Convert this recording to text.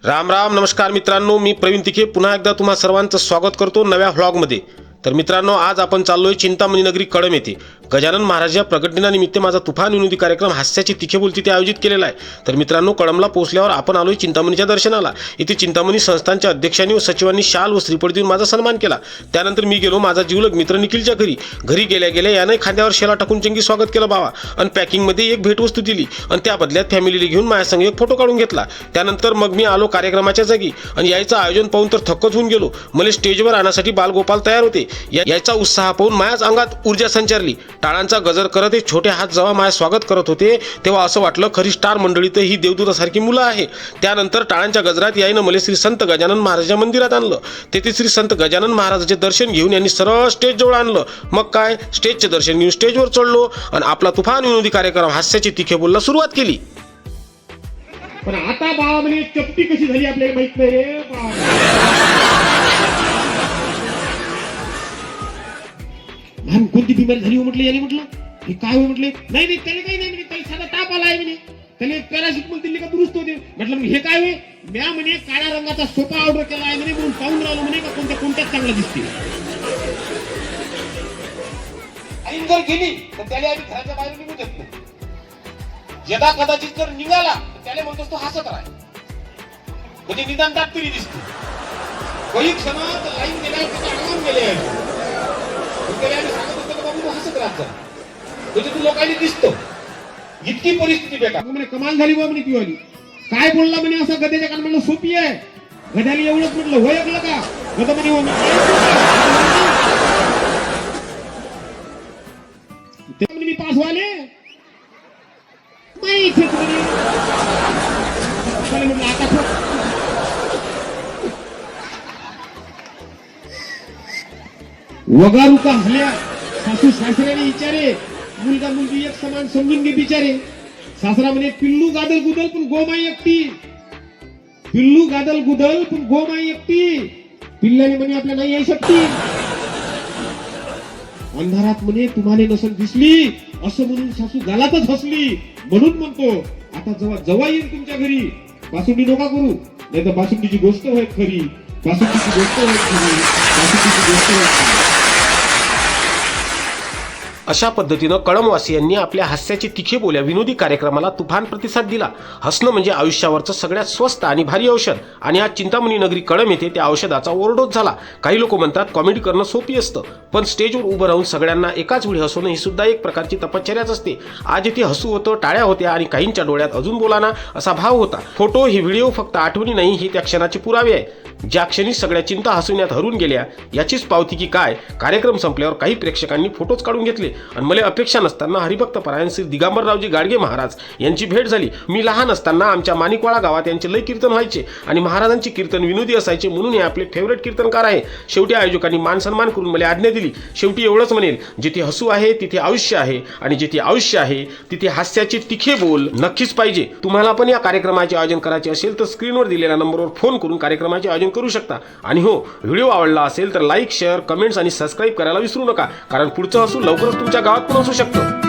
राम राम नमस्कार मित्रांनो, मी प्रवीण तिखे पुन्हा एकदा तुम्हा सर्वांचं स्वागत करतो नव्या व्लॉगमध्ये। तर मित्रांनो, आज आपण चाललोय चिंतामणी नगरी कळंब येथे गजानन महाराज या प्रकटदिनानिमित्त माझा तुफान विनोदी कार्यक्रम हास्याची तिखे बोलती ते आयोजित केलेला आहे। तर मित्रांनो, कळंबला पोहोचल्यावर आपण आलोय चिंतामणीच्या दर्शनाला। इथे चिंतामणी संस्थांच्या अध्यक्षांनी व सचिवांनी शाल व श्रीफळ देऊन माझा सन्मान केला। त्यानंतर मी गेलो माझा जीवलग मित्र निखिलच्या घरी गेल्या गेल्या याने खांद्यावर शेला टाकून चंगी स्वागत केलं बाबा, आणि पॅकिंगमध्ये एक भेटवस्तू दिली आणि त्या बदल्यात फॅमिलीला घेऊन माझ्यासंग एक फोटो काढून घेतला। त्यानंतर मग मी आलो कार्यक्रमाच्या जागी आणि यायचं आयोजन पाहून तर थक्कच होऊन गेलो। मला स्टेजवर आणण्यासाठी बालगोपाल तयार होते। याचा उत्साह पाहून माझ्याच अंगात ऊर्जा संचारली। टाळांचा गजर करत हे छोटे हात जेव्हा माझे स्वागत करत होते तेव्हा असं वाटलं खरी स्टार मंडळी तर ही देवदूतासारखी मुलं आहे। त्यानंतर टाळांच्या गजरात याईनं मला श्री संत गजानन महाराजांच्या मंदिरात आणलं। तेथे श्री संत गजानन महाराजांचे दर्शन घेऊन यांनी सरळ स्टेज जवळ आणलं। मग काय, स्टेजचे दर्शन घेऊन स्टेजवर चढलो आणि आपला तुफान विनोदी कार्यक्रम हास्याची तिखे बोलला सुरुवात केली। पण आता बाबा म्हणजे चपटी कशी झाली आपल्याला माहित नाही रे लहान कोणती बिमारी झाली हो म्हटलं, याने म्हटलं हे काय हो म्हटले, नाही नाही त्याला काही नाही म्हणे, त्याला साधा ताप आला आहे म्हणे, त्याला पॅरासिटामॉल दिली का दुरुस्त होते। म्हटलं मग हे काय होय, म्या म्हणे काळ्या रंगाचा सोफा ऑर्डर केला आहे म्हणे, म्हणून पाहून राहिलो म्हणे का कोणत्याच चांगला दिसते। आई जर गेली तर त्याला आम्ही घराच्या बाहेर निघू देत नाही। यदा कदाचित जर निघाला तर त्याला म्हणतो तो हसत राह, म्हणजे निदान दात तरी दिसते। काही क्षणात लाईन गेल्यावर त्याचा आराम गेले आहे, हसत राहत म्हणजे तू लोकांनी दिसतो। इतकी परिस्थिती बेकार म्हणे, कमाल झाली बा म्हणे ती वाली, काय बोलला म्हणे असं गद्याच्या कान म्हणलं सोपी आहे, गद्याला एवढंच म्हटलं होय ऐकलं का, गद म्हणे हो ते म्हणे मी पास व्हाले म्हटलं आता वगारू का हल्या सासू सासऱ्याने विचारे, मुलगा मुलगी एक समान समजून घे बिचारे। सासरा म्हणे पिल्लू गादल गुदल पण गोमाई एकटी, पिल्लू गादल गुदल पण गोमाई एकटी, पिल्लाने म्हणे आपल्या नाही आहे शक्ती। अंधारात म्हणे तुम्हाला नसन दिसली असं म्हणून सासू गालातच हसली, म्हणून म्हणतो आता जेव्हा येईल तुमच्या घरी बासुंडी नका करू, नाही तर बासुंडीची गोष्ट होय खरी, बासुंडीची गोष्ट होय खरी, बासुंडीची गोष्ट होय खरी। अशा पद्धतीनं कळंबवासियांनी आपल्या हास्याची तिखे बोल्या विनोदी कार्यक्रमाला तुफान प्रतिसाद दिला। हसणं म्हणजे आयुष्यावरचं सगळ्यात स्वस्त आणि भारी औषध, आणि आज चिंतामणी नगरी कळंब येथे त्या औषधाचा ओव्हरडोस झाला। काही लोक म्हणतात कॉमेडी करणं सोपी असतं, पण स्टेजवर उभं राहून सगळ्यांना एकाच वेळी हसवणं ही सुद्धा एक प्रकारची तपश्चर्याच असते। आज इथे हसू होतं, टाळ्या होत्या आणि काहींच्या डोळ्यात अजून बोलाना असा भाव होता। फोटो ही व्हिडिओ फक्त आठवणी नाही, हे त्या क्षणाचे पुरावे आहे। ज्या क्षणी सगळ्या चिंता हसवण्यात हरून गेल्या याचीच पावती की काय, कार्यक्रम संपल्यावर काही प्रेक्षकांनी फोटोच काढून घेतले आणि मला अपेक्षा नसताना हरिभक्त परायण श्री दिगंबररावजी गाडगे महाराज यांची भेट झाली। मी लहान असताना आमच्या माणिकवाडा गावात यांचे लय कीर्तन व्हायचे आणि महाराजांचे कीर्तन विनोदी असायचे, म्हणून हे आपले फेवरेट कीर्तनकार आहे। शेवटी आयोजकांनी मान सन्मान करून मला आज्ञा दिली। शेवटी एवढंच म्हणेल, जिथे हसू आहे तिथे आयुष्य आहे, आणि जिथे आयुष्य आहे तिथे हास्याचे तिखे बोल नक्कीच पाहिजे। तुम्हाला पण या कार्यक्रमाचे आयोजन करायचे असेल तर स्क्रीनवर दिलेल्या नंबरवर फोन करून कार्यक्रमाचे आयोजन करू शकता। आणि हो, व्हिडिओ आवडला असेल तर लाईक, शेअर, कमेंट्स आणि सबस्क्राईब करायला विसरू नका, कारण पुढचं हसू लवकरच तुमच्या गावात पण असू शकतं।